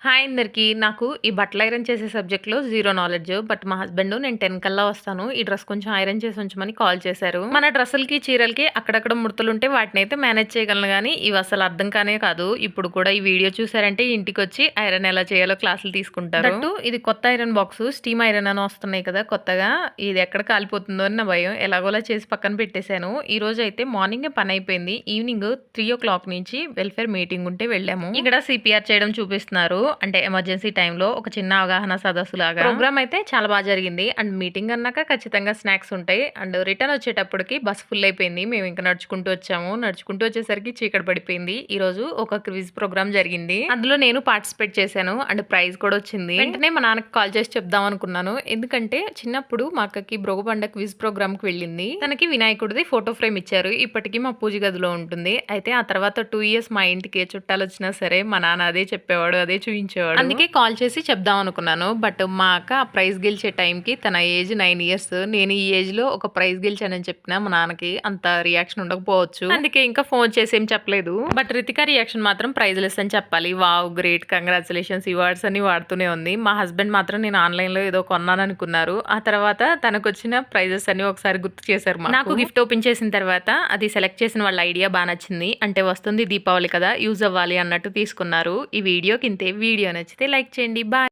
Hi అందరికి. నాకు ఈ బట్టలు ఐరన్ చేసే సబ్జెక్ట్‌లో జీరో నాలెడ్జ్. బట్ మా హస్బెండ్ నేను 10 కల్లా వస్తాను. ఈ డ్రెస్ కొంచెం ఐరన్ చేసి ఉంచమని కాల్ చేశారు. మన డ్రెస్సులకి, చీరలకి అక్కడక్కడ ముడతలుంటే వాటినైతే మేనేజ్ చేయగలను గానీ, ఇవి అసలు అర్థం కానే కాదు. ఇప్పుడు కూడా ఈ వీడియో చూసారంటే ఇంటికొచ్చి ఐరన్ ఎలా చేయాలో క్లాసులు తీసుకుంటారు. దట్టు ఇది కొత్త ఐరన్ బాక్స్. స్టీమ్ ఐరన్ అని వస్తున్నాయి కదా కొత్తగా. ఇది ఎక్కడ కాలిపోతుందో అని నా భయం. ఎలాగోలా చేసి పక్కన పెట్టేశాను. ఈ రోజు అయితే మార్నింగే పని అయిపోయింది. ఈవినింగ్ 3:00 నుంచి వెల్ఫేర్ మీటింగ్ ఉంటే వెళ్ళాము. ఇక్కడ సిపిఆర్ చేయడం చూపిస్తున్నారు. అంటే ఎమర్జెన్సీ టైంలో ఒక చిన్న అవగాహన సదస్సు లాగా. ప్రోగ్రామ్ అయితే చాలా బాగా జరిగింది. అండ్ మీటింగ్ అన్నాక ఖచ్చితంగా స్నాక్స్ ఉంటాయి. అండ్ రిటర్న్ వచ్చేటప్పటికి బస్ ఫుల్ అయిపోయింది. మేము ఇంకా నడుచుకుంటూ వచ్చాము. నడుచుకుంటూ వచ్చేసరికి చీకటి పడిపోయింది. ఈ రోజు ఒక క్విజ్ ప్రోగ్రామ్ జరిగింది. అందులో నేను పార్టిసిపేట్ చేశాను. అండ్ ప్రైజ్ కూడా వచ్చింది. వెంటనే మా నాన్నకి కాల్ చేసి చెప్దాం అనుకున్నాను. ఎందుకంటే చిన్నప్పుడు మా అక్కకి భోగపండ క్విజ్ ప్రోగ్రామ్ కి వెళ్ళింది. తనకి వినాయకుడిది ఫోటో ఫ్రేమ్ ఇచ్చారు. ఇప్పటికీ మా పూజ గదిలో ఉంటుంది. అయితే ఆ తర్వాత 2 ఇయర్స్ మా ఇంటికి ఏ చుట్టాలు వచ్చినా సరే మా నాన్న అదే చెప్పేవాడు, అదే చూపించేవాడు. అందుకే కాల్ చేసి చెప్దాం అనుకున్నాను. బట్ మా అక్క ఆ ప్రైజ్ గెలిచే టైంకి తన ఏజ్ 9 ఇయర్స్. నేను ఈ ఏజ్ లో ఒక ప్రైజ్ గెలిచానని చెప్పినా మా నాన్నకి అంత రియాక్షన్ ఉండకపోవచ్చు. అందుకే ఇంకా ఫోన్ చేసి ఏం చెప్పలేదు. బట్ రితిక రియాక్షన్ మాత్రం ప్రైజ్ లెస్ అని చెప్పాలి. వావ్, గ్రేట్, కంగ్రాచులేషన్స్, ఈ వర్డ్స్ అని వాడుతూనే ఉంది. మా హస్బెండ్ మాత్రం నేను ఆన్లైన్ లో ఏదో కొన్నాను అనుకున్నారు. ఆ తర్వాత తనకు వచ్చిన ప్రైజెస్ అన్ని ఒకసారి గుర్తు చేశారు. నాకు గిఫ్ట్ ఓపెన్ చేసిన తర్వాత అది సెలెక్ట్ చేసిన వాళ్ళ ఐడియా బాగా నచ్చింది. అంటే వస్తుంది దీపావళి కదా, యూజ్ అవ్వాలి అన్నట్టు తీసుకున్నారు. ఈ వీడియోకి ఇంతే. వీడియో నచ్చితే లైక్ చేయండి. బాయ్.